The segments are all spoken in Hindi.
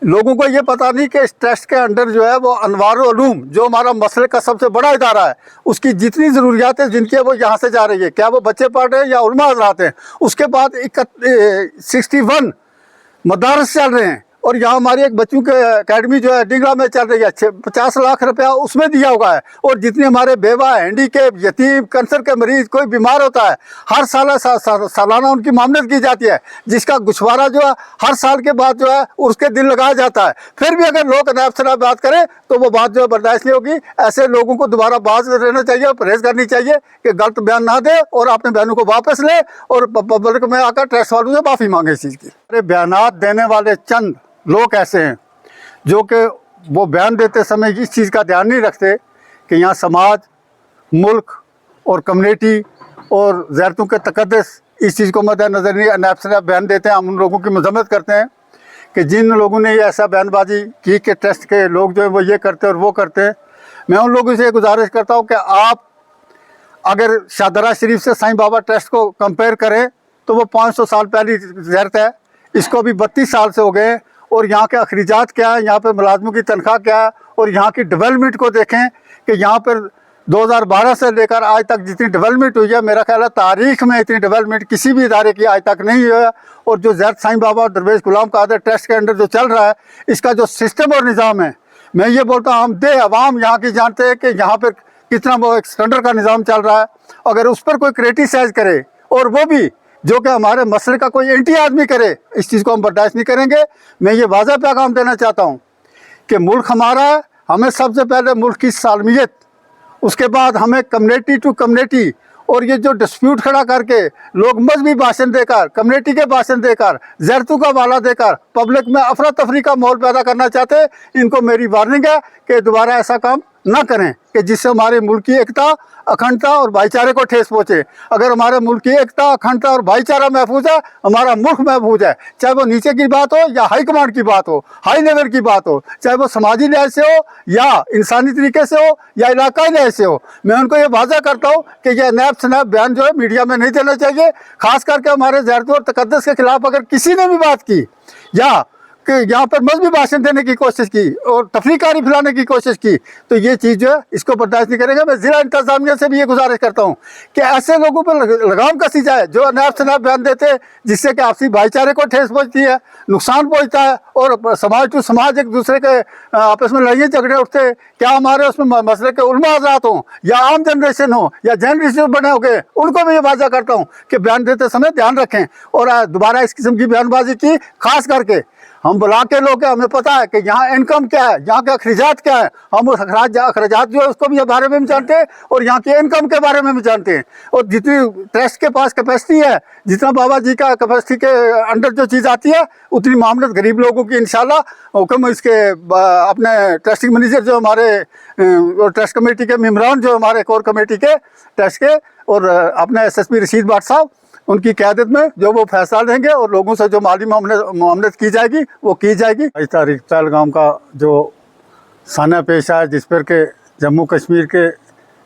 लोगों को ये पता नहीं कि इस ट्रस्ट के अंडर जो है वो अनवारुल उलूम, जो हमारा मसले का सबसे बड़ा इदारा है, उसकी जितनी ज़रूरियात है जिनकी है वो यहाँ से जा रही है। क्या वो बच्चे पढ़ रहे हैं या उलमा हज़रात हैं। उसके बाद 61 मदारस चल रहे हैं, और यहाँ हमारी एक बच्चों के अकेडमी जो है डिगरा में चल रही है, 50 लाख रुपया उसमें दिया हुआ है। और जितने हमारे बेवा, हैंडीकेप, यतीम, कैंसर के मरीज, कोई बीमार होता है, हर सालाना उनकी मामलत की जाती है, जिसका गुछवारा जो है हर साल के बाद जो है उसके दिन लगाया जाता है। फिर भी अगर लोग नायब से बात करें तो वो बात जो है बर्दाश्त नहीं होगी। ऐसे लोगों को दोबारा बात रहना चाहिए, परहेज करनी चाहिए कि गलत बयान ना दे और अपने बयानों को वापस ले और पब्लिक में आकर ट्रस्ट वालों से माफ़ी मांगे इस चीज़ की। अरे बयान देने वाले चंद लोग ऐसे हैं जो कि वो बयान देते समय इस चीज़ का ध्यान नहीं रखते कि यहाँ समाज, मुल्क और कम्युनिटी और ज़ैरतों के तकद्दुस, इस चीज़ को मद्देनज़र नहीं नायब से नायब बयान देते हैं। हम उन लोगों की मजम्मत करते हैं कि जिन लोगों ने ये ऐसा बयानबाजी की कि ट्रस्ट के लोग जो है वो ये करते हैं और वो करते हैं। मैं उन लोगों से गुजारिश करता हूँ कि आप अगर शाहदरा शरीफ से साईं बाबा ट्रस्ट को कंपेयर करें तो वो 500 साल पहली ज़रूरत है, इसको भी 32 साल से हो गए। और यहाँ के अखराजात क्या है, यहाँ पे मुलाजमों की तनख्वाह क्या है, और यहाँ की डेवलपमेंट को देखें कि यहाँ पर 2012 से लेकर आज तक जितनी डेवलपमेंट हुई है, मेरा ख्याल है तारीख में इतनी डेवलपमेंट किसी भी इदारे की आज तक नहीं हुई है। और जो ज़ैरत साईं बाबा और दरवेश गुलाम कादर ट्रस्ट के अंडर जो चल रहा है, इसका जो सिस्टम और निज़ाम है, मैं ये बोलता हूँ हम दे अवाम यहाँ की जानते हैं कि यहाँ पर कितना वो एक स्टैंडर्ड का निज़ाम चल रहा है। अगर उस पर कोई क्रिटिसाइज़ करे, और वो भी जो कि हमारे मसले का कोई एंटी आदमी करे, इस चीज़ को हम बर्दाश्त नहीं करेंगे। मैं ये वाज़ा पैगाम देना चाहता हूँ कि मुल्क हमारा है, हमें सबसे पहले मुल्क की सालमियत, उसके बाद हमें कम्युनिटी टू कम्युनिटी, और ये जो डिस्प्यूट खड़ा करके लोग मजहबी भाषण देकर, कम्युनिटी के भाषण देकर, ज़ैरतों का वाला देकर पब्लिक में अफरा तफरी का माहौल पैदा करना चाहते हैं, इनको मेरी वार्निंग है कि दोबारा ऐसा काम ना करें कि जिससे हमारे मुल्क की एकता, अखंडता और भाईचारे को ठेस पहुँचे। अगर हमारे मुल्क की एकता, अखंडता और भाईचारा महफूज है, हमारा मुल्क महफूज है। चाहे वो नीचे की बात हो या हाई कमांड की बात हो, हाई लेवल की बात हो, चाहे वो समाजी लिहाज से हो या इंसानी तरीके से हो या इलाकाई लिहाज से हो। मैं उनको ये वादा करता हूँ कि यह नायब से नायब बयान जो है मीडिया में नहीं देना चाहिए। खास करके हमारे ज़ैरतों और तकद्दुस के खिलाफ अगर किसी ने भी बात की या कि यहाँ पर मजहबी भाषण देने की कोशिश की और तफरीकारी फैलाने की कोशिश की, तो ये चीज़ जो है इसको बर्दाश्त नहीं करेगा। मैं ज़िला इंतज़ामिया से भी ये गुजारिश करता हूँ कि ऐसे लोगों पर लगाम कसी जाए जो नायब से नायब बयान देते हैं, जिससे कि आपसी भाईचारे को ठेस पहुँचती है, नुकसान पहुँचता है, और समाज टू समाज एक दूसरे के आपस में लड़ाई झगड़े उठते हैं। क्या हमारे उसमें मसले के उलमा हज़रात हों या आम जनरेशन हो या जर्नलिस्ट बने हो गए, उनको भी ये वादा करता हूँ कि बयान देते समय ध्यान रखें और दोबारा इस किस्म की बयानबाजी की। खास करके हम बुला के लोग हैं, हमें पता है कि यहाँ इनकम क्या है, यहाँ के अखराजात क्या है, हम उस अखराजात जो है उसको भी बारे में भी जानते हैं और यहाँ की इनकम के बारे में भी जानते हैं। और जितनी ट्रस्ट के पास कैपेसिटी है, जितना बाबा जी का कैपेसिटी के अंडर जो चीज़ आती है, उतनी मामलत गरीब लोगों की इंशाल्लाह हुक्म इसके अपने ट्रस्टिंग मैनेजर जो हमारे ट्रस्ट कमेटी के मेम्बरान जो हमारे कोर कमेटी के ट्रस्ट के और अपने SSP रशीद भाट साहब, उनकी क़यादत में जो वो फैसला लेंगे और लोगों से जो माली मामलत की जाएगी वो की जाएगी। 22 तारीख पहलगाम का जो साना पेश आया, जिस पर के जम्मू कश्मीर के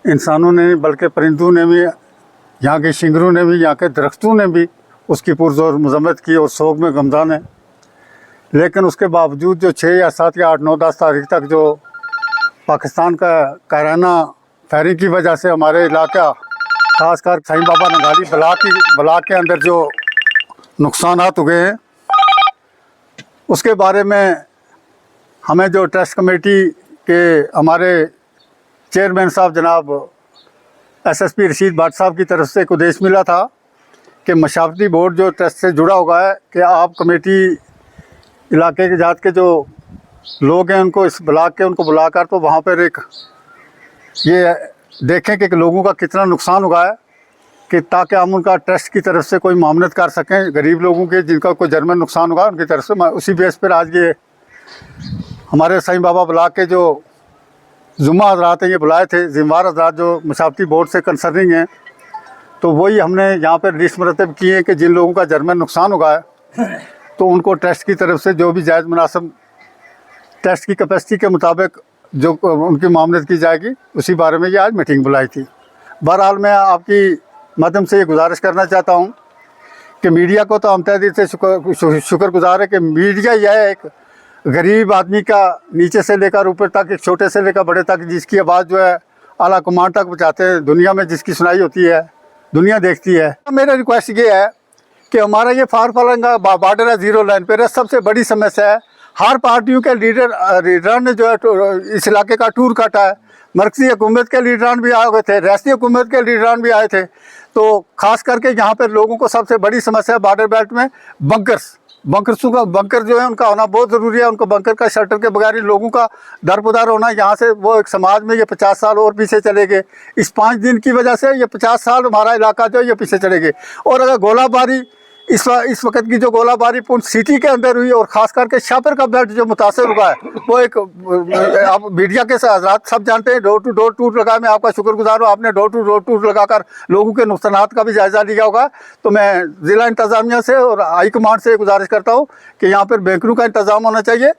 इंसानों ने बल्कि परिंदों ने भी, यहाँ के शिंगरों ने भी, यहाँ के दरख्तों ने भी उसकी पुरजोर मजम्मत की और शोक में गमज़ान है। लेकिन उसके बावजूद जो 6 या 7 या 8, 9, 10 तारीख तक जो पाकिस्तान का कायराना फायरिंग की वजह से हमारे इलाका, खासकर साईं बाबा नगाली ब्लाक के अंदर जो नुकसानात हुए हैं, उसके बारे में हमें जो ट्रस्ट कमेटी के हमारे चेयरमैन साहब जनाब SSP रशीद भाट साहब की तरफ से एक उद्देश्य मिला था कि मशावरती बोर्ड जो ट्रस्ट से जुड़ा हुआ है कि आप कमेटी इलाके के जात के जो लोग हैं उनको इस ब्लाक के उनको बुलाकर तो वहाँ पर एक ये देखें कि लोगों का कितना नुकसान हुआ है, कि ताकि हम उनका ट्रस्ट की तरफ से कोई मामलत कर सकें। गरीब लोगों के जिनका कोई जर्मन नुकसान हुआ उनकी तरफ से, उसी बेस पर आज ये हमारे साईं बाबा ब्लाक के जो जुम्मा हजरात हैं ये बुलाए थे, जिम्मेवार हजरात जो मशावरती बोर्ड से कंसर्निंग हैं, तो वही हमने यहाँ पर लिस्ट मरतब की है कि जिन लोगों का जर्मन नुकसान हुआ है तो उनको ट्रस्ट की तरफ से जो भी जायज़ मुनासिब ट्रस्ट की कैपेसिटी के मुताबिक जो उनकी मामलत की जाएगी, उसी बारे में ये आज मीटिंग बुलाई थी। बहरहाल मैं आपकी माध्यम से ये गुजारिश करना चाहता हूँ कि मीडिया को तो हम तहे दिल से शुक्रगुजार है कि मीडिया यह एक गरीब आदमी का नीचे से लेकर ऊपर तक, एक छोटे से लेकर बड़े तक, जिसकी आवाज़ जो है आला कमान तक पहुँचाते हैं, दुनिया में जिसकी सुनाई होती है, दुनिया देखती है। मेरा रिक्वेस्ट ये है कि हमारा ये फार फलंगा बॉर्डर है, जीरो लाइन पर, सबसे बड़ी समस्या है। हर पार्टियों के लीडर ने जो है इस इलाके का टूर काटा है। मरकज़ी हुकूमत के लीडरान भी आए हुए थे, रियासती हुकूमत के लीडरान भी आए थे। तो ख़ास करके यहाँ पर लोगों को सबसे बड़ी समस्या बॉर्डर बेल्ट में बंकर जो है उनका होना बहुत ज़रूरी है। उनको बंकर का शेल्टर के बगैर लोगों का दरबदर होना, यहाँ से वो एक समाज में ये 50 साल और पीछे चले गए। इस 5 दिन की वजह से ये 50 साल हमारा इलाका जो है ये पीछे चले गए। और अगर गोलाबारी इस वक्त की जो गोलाबारी पूर्ण सिटी के अंदर हुई, और ख़ास करके शाहपुर का बेल्ट जो मुतासर हुआ है, वो एक आप मीडिया के हज़रात सब जानते हैं, डोर टू डोर टूर लगा। मैं आपका शुक्रगुजार हूँ, आपने डोर टू डोर टूर लगाकर लोगों के नुकसानात का भी जायज़ा लिया होगा। तो मैं ज़िला इंतज़ामिया से और हाई कमांड से गुजारिश करता हूँ कि यहाँ पर बैंकरों का इंतज़ाम होना चाहिए।